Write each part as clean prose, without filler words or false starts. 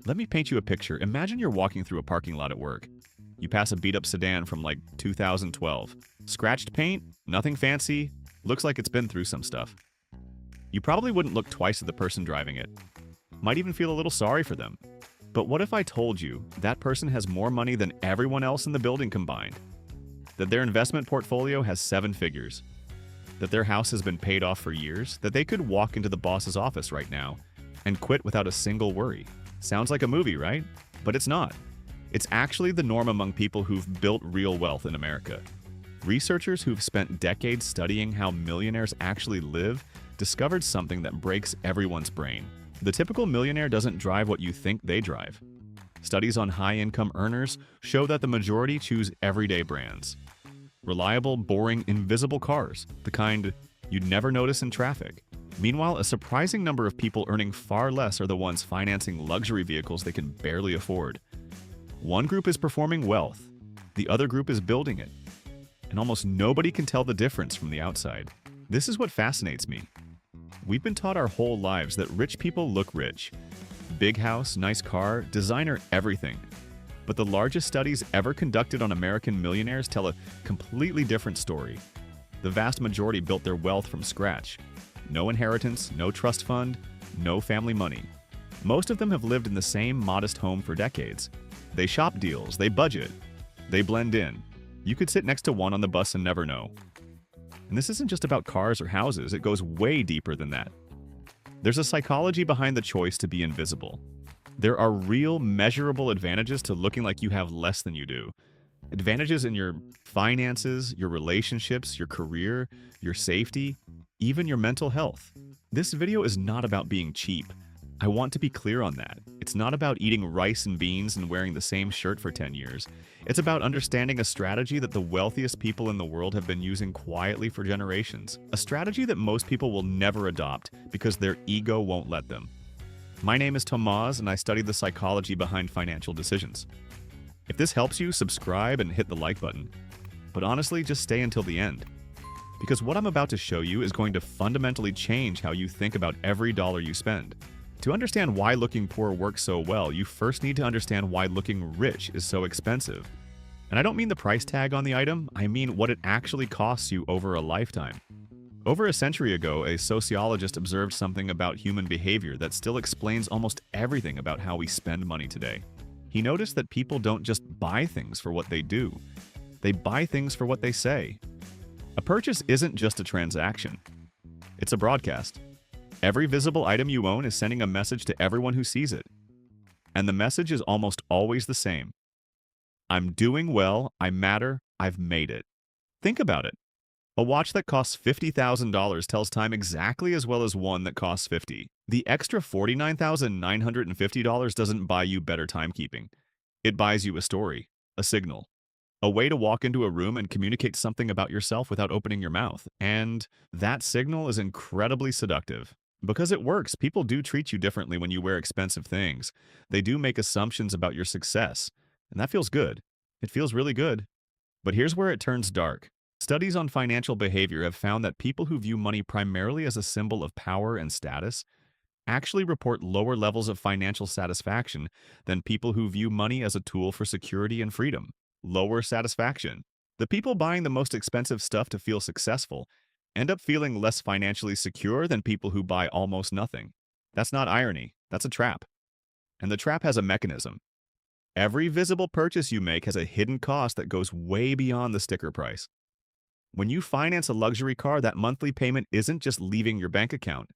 Let me paint you a picture. Imagine you're walking through a parking lot at work. You pass a beat-up sedan from like 2012. Scratched paint, nothing fancy, looks like it's been through some stuff. You probably wouldn't look twice at the person driving it. Might even feel a little sorry for them. But what if I told you that person has more money than everyone else in the building combined? That their investment portfolio has 7 figures? That their house has been paid off for years? That they could walk into the boss's office right now and quit without a single worry? Sounds like a movie, right? But it's not. It's actually the norm among people who've built real wealth in America. Researchers who've spent decades studying how millionaires actually live discovered something that breaks everyone's brain. The typical millionaire doesn't drive what you think they drive. Studies on high-income earners show that the majority choose everyday brands. Reliable, boring, invisible cars, the kind you'd never notice in traffic. Meanwhile, a surprising number of people earning far less are the ones financing luxury vehicles they can barely afford. One group is performing wealth, the other group is building it. And almost nobody can tell the difference from the outside. This is what fascinates me. We've been taught our whole lives that rich people look rich. Big house, nice car, designer everything. But the largest studies ever conducted on American millionaires tell a completely different story. The vast majority built their wealth from scratch. No inheritance, no trust fund, no family money. Most of them have lived in the same modest home for decades. They shop deals, they budget, they blend in. You could sit next to one on the bus and never know. And this isn't just about cars or houses, it goes way deeper than that. There's a psychology behind the choice to be invisible. There are real, measurable advantages to looking like you have less than you do. Advantages in your finances, your relationships, your career, your safety, even your mental health. This video is not about being cheap. I want to be clear on that. It's not about eating rice and beans and wearing the same shirt for 10 years. It's about understanding a strategy that the wealthiest people in the world have been using quietly for generations. A strategy that most people will never adopt because their ego won't let them. My name is Tomas, and I study the psychology behind financial decisions. If this helps you, subscribe and hit the like button. But honestly, just stay until the end. Because what I'm about to show you is going to fundamentally change how you think about every dollar you spend. To understand why looking poor works so well, you first need to understand why looking rich is so expensive. And I don't mean the price tag on the item, I mean what it actually costs you over a lifetime. Over a century ago, a sociologist observed something about human behavior that still explains almost everything about how we spend money today. He noticed that people don't just buy things for what they do, they buy things for what they say. A purchase isn't just a transaction, it's a broadcast. Every visible item you own is sending a message to everyone who sees it. And the message is almost always the same. I'm doing well, I matter, I've made it. Think about it. A watch that costs $50,000 tells time exactly as well as one that costs $50,000. The extra $49,950 doesn't buy you better timekeeping. It buys you a story, a signal, a way to walk into a room and communicate something about yourself without opening your mouth. And that signal is incredibly seductive. Because it works, people do treat you differently when you wear expensive things. They do make assumptions about your success, and that feels good. It feels really good. But here's where it turns dark. Studies on financial behavior have found that people who view money primarily as a symbol of power and status actually report lower levels of financial satisfaction than people who view money as a tool for security and freedom. Lower satisfaction. The people buying the most expensive stuff to feel successful end up feeling less financially secure than people who buy almost nothing. That's not irony, that's a trap. And the trap has a mechanism. Every visible purchase you make has a hidden cost that goes way beyond the sticker price. When you finance a luxury car, that monthly payment isn't just leaving your bank account,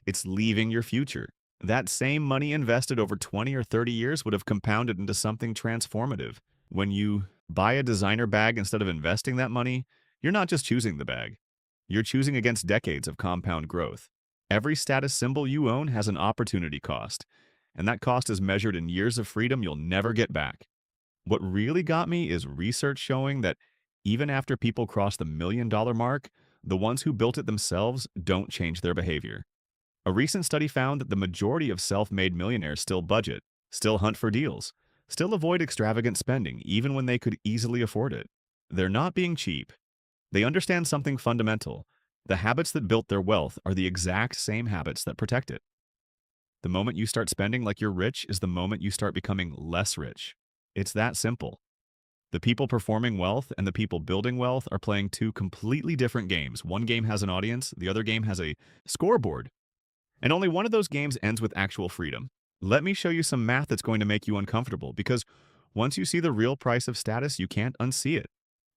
it's leaving your future. That same money invested over 20 or 30 years would have compounded into something transformative. When you buy a designer bag instead of investing that money, you're not just choosing the bag. You're choosing against decades of compound growth. Every status symbol you own has an opportunity cost, and that cost is measured in years of freedom you'll never get back. What really got me is research showing that even after people cross the $1 million mark, the ones who built it themselves don't change their behavior. A recent study found that the majority of self-made millionaires still budget, still hunt for deals, still avoid extravagant spending even when they could easily afford it. They're not being cheap. They understand something fundamental. The habits that built their wealth are the exact same habits that protect it. The moment you start spending like you're rich is the moment you start becoming less rich. It's that simple. The people performing wealth and the people building wealth are playing two completely different games. One game has an audience, the other game has a scoreboard. And only one of those games ends with actual freedom. Let me show you some math that's going to make you uncomfortable because once you see the real price of status, you can't unsee it.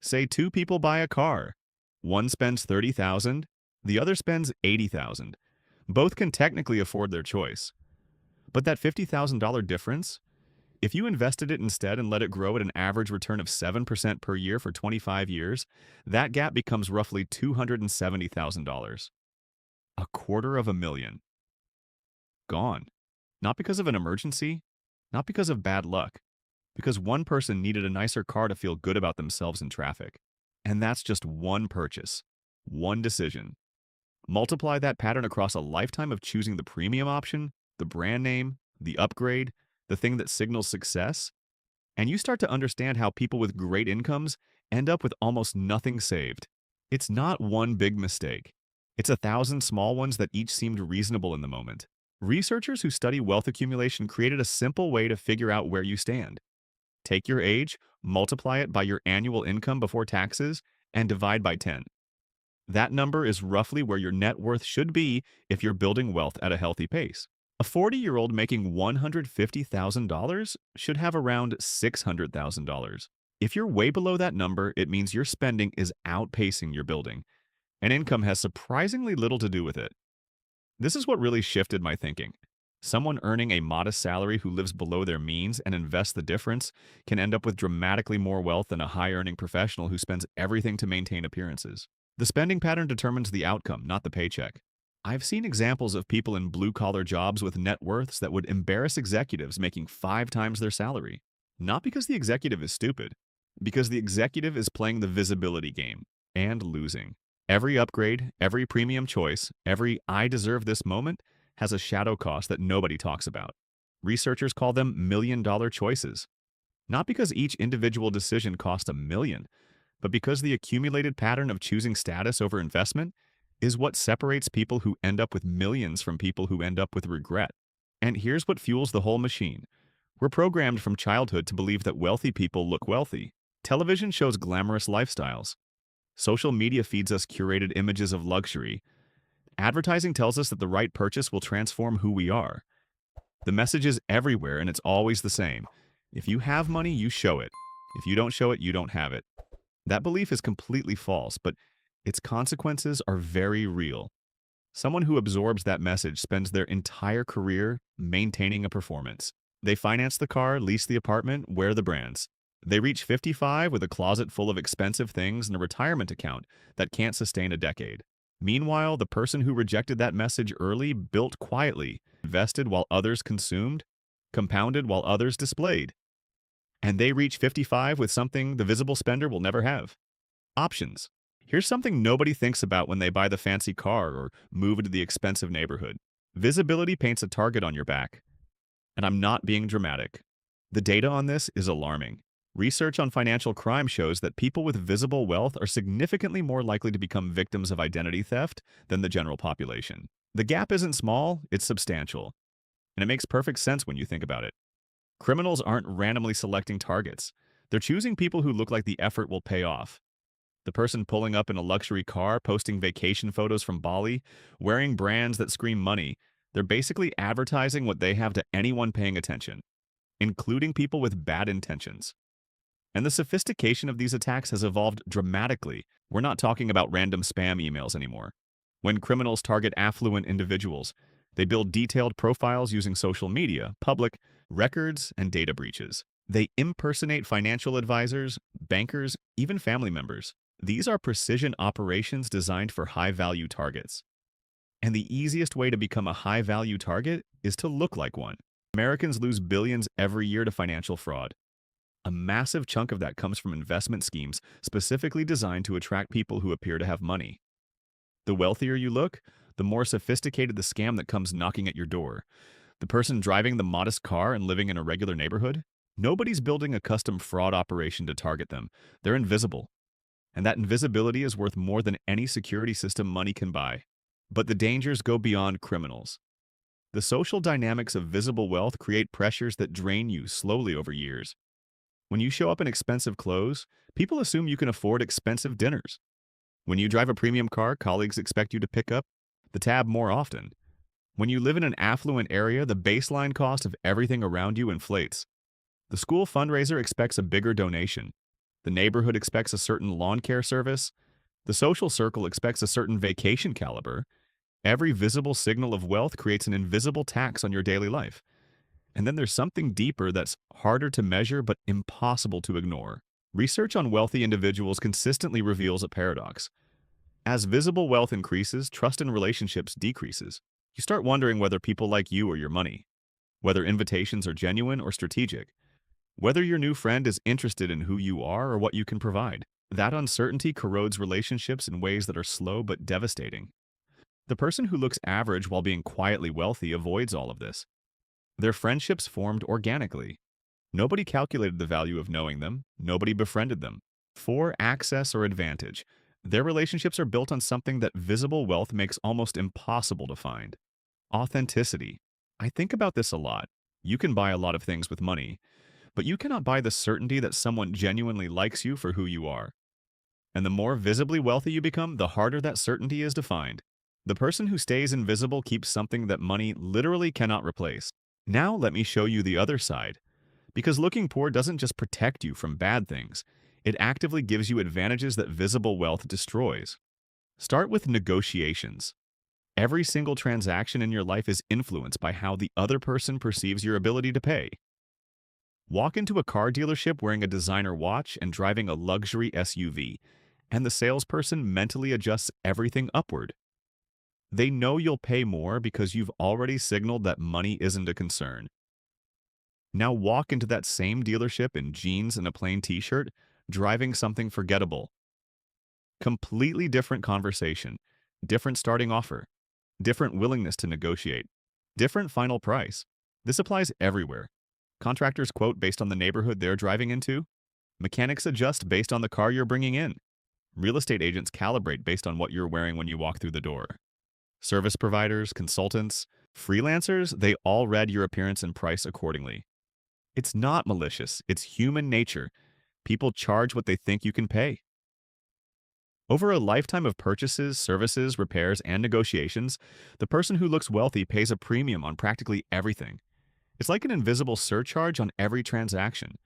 Say two people buy a car. One spends $30,000, the other spends $80,000. Both can technically afford their choice. But that $50,000 difference, if you invested it instead and let it grow at an average return of 7% per year for 25 years, that gap becomes roughly $270,000. $250,000. Gone. Not because of an emergency, not because of bad luck, because one person needed a nicer car to feel good about themselves in traffic. And that's just one purchase, one decision. Multiply that pattern across a lifetime of choosing the premium option, the brand name, the upgrade, the thing that signals success, and you start to understand how people with great incomes end up with almost nothing saved. It's not one big mistake. It's 1,000 small ones that each seemed reasonable in the moment. Researchers who study wealth accumulation created a simple way to figure out where you stand. Take your age, multiply it by your annual income before taxes, and divide by 10. That number is roughly where your net worth should be if you're building wealth at a healthy pace. A 40-year-old making $150,000 should have around $600,000. If you're way below that number, it means your spending is outpacing your building, and income has surprisingly little to do with it. This is what really shifted my thinking. Someone earning a modest salary who lives below their means and invests the difference can end up with dramatically more wealth than a high-earning professional who spends everything to maintain appearances. The spending pattern determines the outcome, not the paycheck. I've seen examples of people in blue-collar jobs with net worths that would embarrass executives making 5 times their salary. Not because the executive is stupid, because the executive is playing the visibility game and losing. Every upgrade, every premium choice, every "I deserve this" moment has a shadow cost that nobody talks about. Researchers call them million-dollar choices. Not because each individual decision cost $1 million, but because the accumulated pattern of choosing status over investment is what separates people who end up with millions from people who end up with regret. And here's what fuels the whole machine. We're programmed from childhood to believe that wealthy people look wealthy. Television shows glamorous lifestyles. Social media feeds us curated images of luxury. Advertising tells us that the right purchase will transform who we are. The message is everywhere, and it's always the same. If you have money, you show it. If you don't show it, you don't have it. That belief is completely false, but its consequences are very real. Someone who absorbs that message spends their entire career maintaining a performance. They finance the car, lease the apartment, wear the brands. They reach 55 with a closet full of expensive things and a retirement account that can't sustain a decade. Meanwhile, the person who rejected that message early built quietly, invested while others consumed, compounded while others displayed. And they reach 55 with something the visible spender will never have. Options. Here's something nobody thinks about when they buy the fancy car or move into the expensive neighborhood. Visibility paints a target on your back. And I'm not being dramatic. The data on this is alarming. Research on financial crime shows that people with visible wealth are significantly more likely to become victims of identity theft than the general population. The gap isn't small, it's substantial. And it makes perfect sense when you think about it. Criminals aren't randomly selecting targets. They're choosing people who look like the effort will pay off. The person pulling up in a luxury car, posting vacation photos from Bali, wearing brands that scream money, they're basically advertising what they have to anyone paying attention, including people with bad intentions. And the sophistication of these attacks has evolved dramatically. We're not talking about random spam emails anymore. When criminals target affluent individuals, they build detailed profiles using social media, public records, and data breaches. They impersonate financial advisors, bankers, even family members. These are precision operations designed for high-value targets. And the easiest way to become a high-value target is to look like one. Americans lose billions every year to financial fraud. A massive chunk of that comes from investment schemes specifically designed to attract people who appear to have money. The wealthier you look, the more sophisticated the scam that comes knocking at your door. The person driving the modest car and living in a regular neighborhood? Nobody's building a custom fraud operation to target them. They're invisible. And that invisibility is worth more than any security system money can buy. But the dangers go beyond criminals. The social dynamics of visible wealth create pressures that drain you slowly over years. When you show up in expensive clothes, people assume you can afford expensive dinners. When you drive a premium car, colleagues expect you to pick up the tab more often. When you live in an affluent area, the baseline cost of everything around you inflates. The school fundraiser expects a bigger donation. The neighborhood expects a certain lawn care service. The social circle expects a certain vacation caliber. Every visible signal of wealth creates an invisible tax on your daily life. And then there's something deeper that's harder to measure but impossible to ignore. Research on wealthy individuals consistently reveals a paradox. As visible wealth increases, trust in relationships decreases. You start wondering whether people like you or your money, whether invitations are genuine or strategic, whether your new friend is interested in who you are or what you can provide. That uncertainty corrodes relationships in ways that are slow but devastating. The person who looks average while being quietly wealthy avoids all of this. Their friendships formed organically. Nobody calculated the value of knowing them. Nobody befriended them for access or advantage. Their relationships are built on something that visible wealth makes almost impossible to find: authenticity. I think about this a lot. You can buy a lot of things with money, but you cannot buy the certainty that someone genuinely likes you for who you are. And the more visibly wealthy you become, the harder that certainty is to find. The person who stays invisible keeps something that money literally cannot replace. Now let me show you the other side. Because looking poor doesn't just protect you from bad things, it actively gives you advantages that visible wealth destroys. Start with negotiations. Every single transaction in your life is influenced by how the other person perceives your ability to pay. Walk into a car dealership wearing a designer watch and driving a luxury SUV, and the salesperson mentally adjusts everything upward. They know you'll pay more because you've already signaled that money isn't a concern. Now walk into that same dealership in jeans and a plain t-shirt, driving something forgettable. Completely different conversation, different starting offer, different willingness to negotiate, different final price. This applies everywhere. Contractors quote based on the neighborhood they're driving into. Mechanics adjust based on the car you're bringing in. Real estate agents calibrate based on what you're wearing when you walk through the door. Service providers, consultants, freelancers, they all read your appearance and price accordingly. It's not malicious, it's human nature. People charge what they think you can pay. Over a lifetime of purchases, services, repairs, and negotiations, the person who looks wealthy pays a premium on practically everything. It's like an invisible surcharge on every transaction.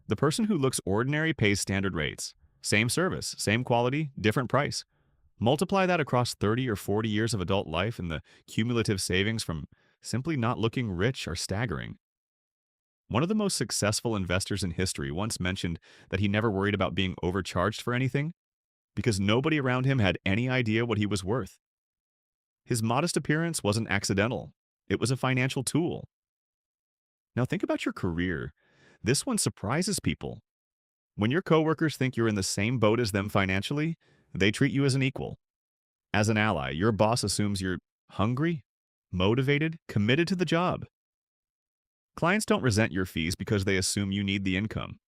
The person who looks ordinary pays standard rates. Same service, same quality, different price. Multiply that across 30 or 40 years of adult life, and the cumulative savings from simply not looking rich are staggering. One of the most successful investors in history once mentioned that he never worried about being overcharged for anything because nobody around him had any idea what he was worth. His modest appearance wasn't accidental. It was a financial tool. Now think about your career. This one surprises people. When your coworkers think you're in the same boat as them financially, they treat you as an equal. As an ally, your boss assumes you're hungry, motivated, committed to the job. Clients don't resent your fees because they assume you need the income.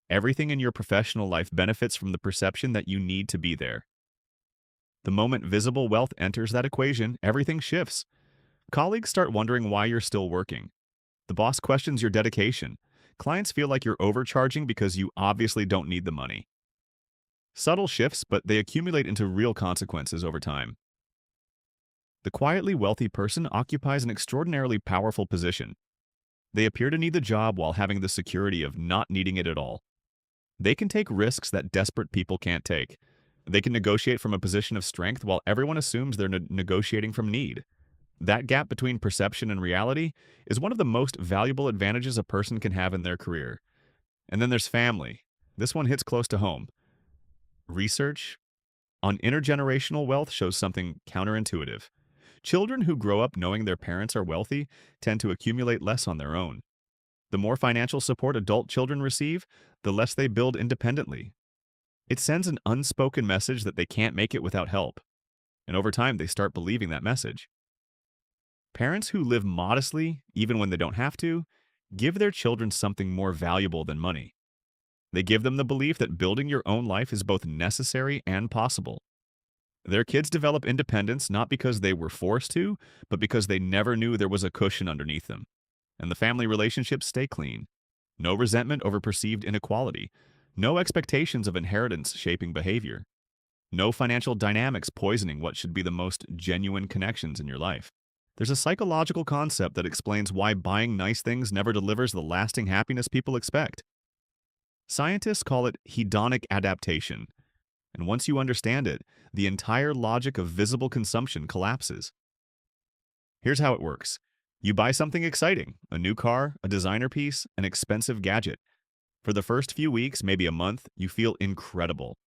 Everything in your professional life benefits from the perception that you need to be there. The moment visible wealth enters that equation, everything shifts. Colleagues start wondering why you're still working. The boss questions your dedication. Clients feel like you're overcharging because you obviously don't need the money. Subtle shifts, but they accumulate into real consequences over time. The quietly wealthy person occupies an extraordinarily powerful position. They appear to need the job while having the security of not needing it at all. They can take risks that desperate people can't take. They can negotiate from a position of strength while everyone assumes they're negotiating from need. That gap between perception and reality is one of the most valuable advantages a person can have in their career. And then there's family. This one hits close to home. Research on intergenerational wealth shows something counterintuitive. Children who grow up knowing their parents are wealthy tend to accumulate less on their own. The more financial support adult children receive, the less they build independently. It sends an unspoken message that they can't make it without help. And over time, they start believing that message. Parents who live modestly, even when they don't have to, give their children something more valuable than money. They give them the belief that building your own life is both necessary and possible. Their kids develop independence not because they were forced to, but because they never knew there was a cushion underneath them. And the family relationships stay clean. No resentment over perceived inequality. No expectations of inheritance shaping behavior. No financial dynamics poisoning what should be the most genuine connections in your life. There's a psychological concept that explains why buying nice things never delivers the lasting happiness people expect. Scientists call it hedonic adaptation, and once you understand it, the entire logic of visible consumption collapses. Here's how it works. You buy something exciting, a new car, a designer piece, an expensive gadget. For the first few weeks, maybe a month, you feel incredible.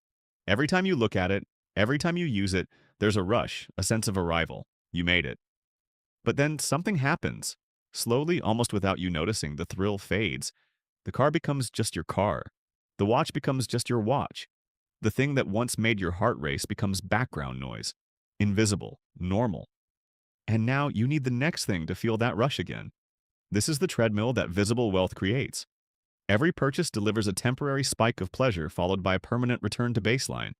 Every time you look at it, every time you use it, there's a rush, a sense of arrival. You made it. But then something happens. Slowly, almost without you noticing, the thrill fades. The car becomes just your car. The watch becomes just your watch. The thing that once made your heart race becomes background noise. Invisible, normal. And now you need the next thing to feel that rush again. This is the treadmill that visible wealth creates. Every purchase delivers a temporary spike of pleasure followed by a permanent return to baseline.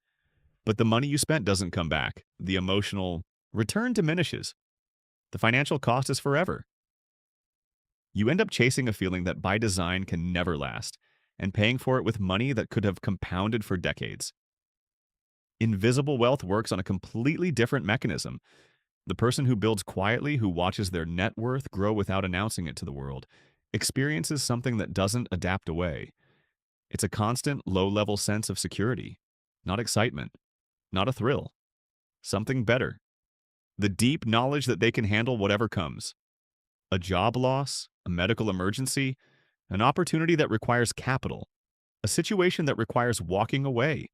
But the money you spent doesn't come back. The emotional return diminishes. The financial cost is forever. You end up chasing a feeling that by design can never last, and paying for it with money that could have compounded for decades. Invisible wealth works on a completely different mechanism. The person who builds quietly, who watches their net worth grow without announcing it to the world, experiences something that doesn't adapt away. It's a constant, low-level sense of security, not excitement, not a thrill, something better. The deep knowledge that they can handle whatever comes. A job loss, a medical emergency, an opportunity that requires capital, a situation that requires walking away.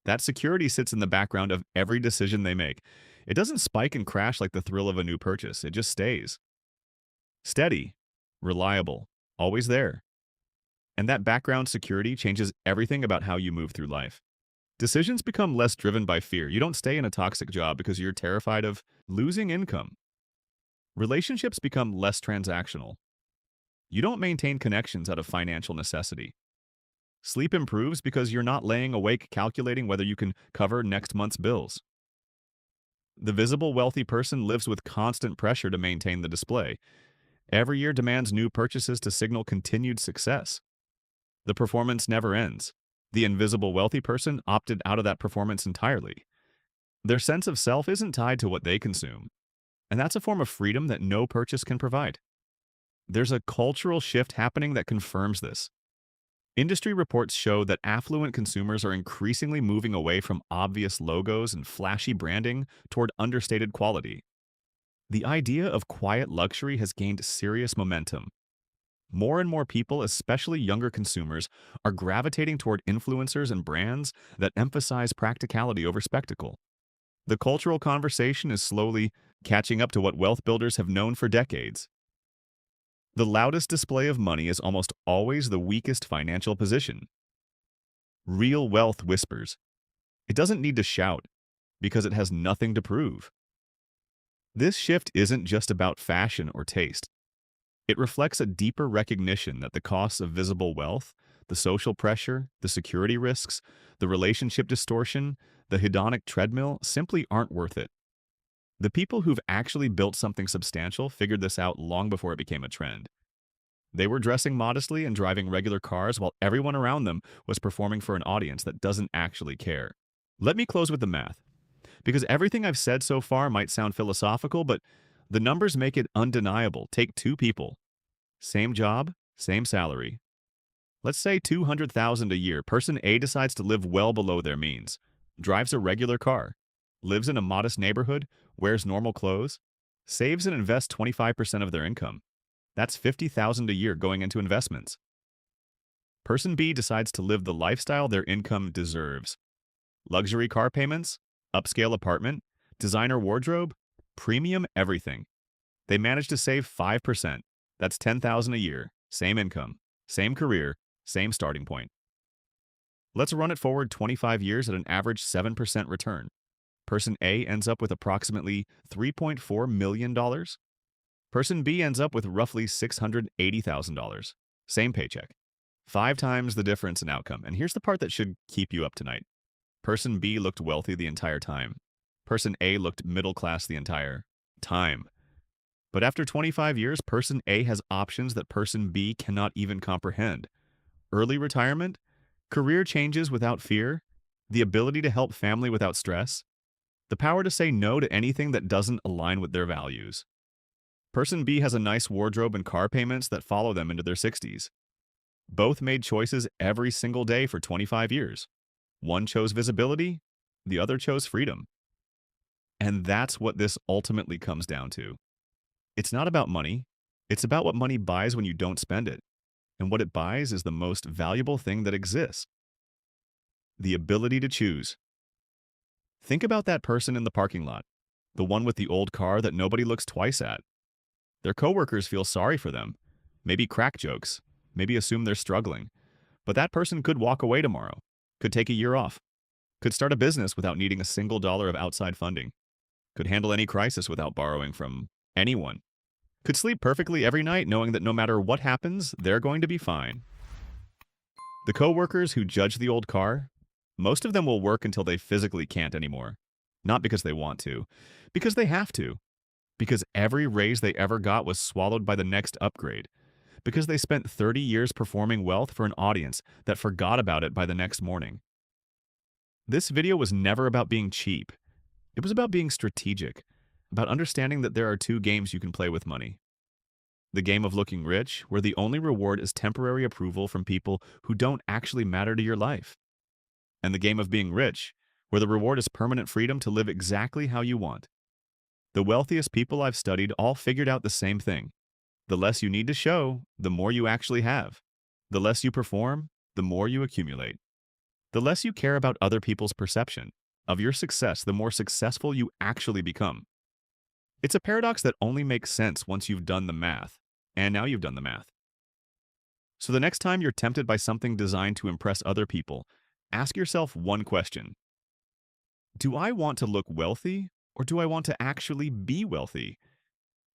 That security sits in the background of every decision they make. It doesn't spike and crash like the thrill of a new purchase. It just stays. Steady, reliable, always there. And that background security changes everything about how you move through life. Decisions become less driven by fear. You don't stay in a toxic job because you're terrified of losing income. Relationships become less transactional. You don't maintain connections out of financial necessity. Sleep improves because you're not laying awake calculating whether you can cover next month's bills. The visible wealthy person lives with constant pressure to maintain the display. Every year demands new purchases to signal continued success. The performance never ends. The invisible wealthy person opted out of that performance entirely. Their sense of self isn't tied to what they consume, and that's a form of freedom that no purchase can provide. There's a cultural shift happening that confirms this. Industry reports show that affluent consumers are increasingly moving away from obvious logos and flashy branding toward understated quality. The idea of quiet luxury has gained serious momentum. More and more people, especially younger consumers, are gravitating toward influencers and brands that emphasize practicality over spectacle. The cultural conversation is slowly catching up to what wealth builders have known for decades. The loudest display of money is almost always the weakest financial position. Real wealth whispers. It doesn't need to shout because it has nothing to prove. This shift isn't just about fashion or taste. It reflects a deeper recognition that the costs of visible wealth, the social pressure, the security risks, the relationship distortion, the hedonic treadmill simply aren't worth it. The people who've actually built something substantial figured this out long before it became a trend. They were dressing modestly and driving regular cars while everyone around them was performing for an audience that doesn't actually care. Let me close with the math, because everything I've said so far might sound philosophical, but the numbers make it undeniable. Take two people. Same job, same salary. Let's say $200,000 a year. Person A decides to live well below their means, drives a regular car, lives in a modest neighborhood, wears normal clothes, saves and invests 25% of their income. That's $50,000 a year going into investments. Person B decides to live the lifestyle their income deserves. Luxury car payments, upscale apartment, designer wardrobe, premium everything. They manage to save 5%. That's $10,000 a year, same income, same career, same starting point. Let's run it forward 25 years at an average 7% return. Person A ends up with approximately $3.4 million. Person B ends up with roughly $680,000. Same paycheck. 5 times the difference in outcome. And here's the part that should keep you up tonight. Person B looked wealthy the entire time. Person A looked middle class the entire time. But after 25 years, person A has options that person B cannot even comprehend. Early retirement, career changes without fear, the ability to help family without stress, the power to say no to anything that doesn't align with their values. Person B has a nice wardrobe and car payments that follow them into their 60s. Both made choices every single day for 25 years. One chose visibility, the other chose freedom. And that's what this ultimately comes down to. It's not about money. It's about what money buys when you don't spend it. And what it buys is the most valuable thing that exists: the ability to choose. Think about that person in the parking lot, the one with the old car that nobody looks twice at. Their coworkers feel sorry for them, maybe crack jokes, maybe assume they're struggling. But that person could walk away tomorrow, could take a year off, could start a business without needing a single dollar of outside funding, could handle any crisis without borrowing from anyone, could sleep perfectly every night knowing that no matter what happens, they're going to be fine. The coworkers who judge the old car, most of them will work until they physically can't anymore. Not because they want to, because they have to. Because every raise they ever got was swallowed by the next upgrade. Because they spent 30 years performing wealth for an audience that forgot about it by the next morning. This video was never about being cheap. It was about being strategic, about understanding that there are two games you can play with money. The game of looking rich, where the only reward is temporary approval from people who don't actually matter to your life. And the game of being rich, where the reward is permanent freedom to live exactly how you want. The wealthiest people I've studied all figured out the same thing. The less you need to show, the more you actually have. The less you perform, the more you accumulate. The less you care about other people's perception of your success, the more successful you actually become. It's a paradox that only makes sense once you've done the math. And now you've done the math. So the next time you're tempted by something designed to impress other people, ask yourself one question. Do I want to look wealthy, or do I want to actually be wealthy?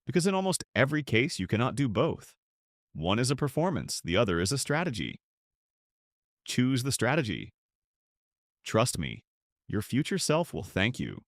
Because in almost every case, you cannot do both. One is a performance, the other is a strategy. Choose the strategy. Trust me, your future self will thank you.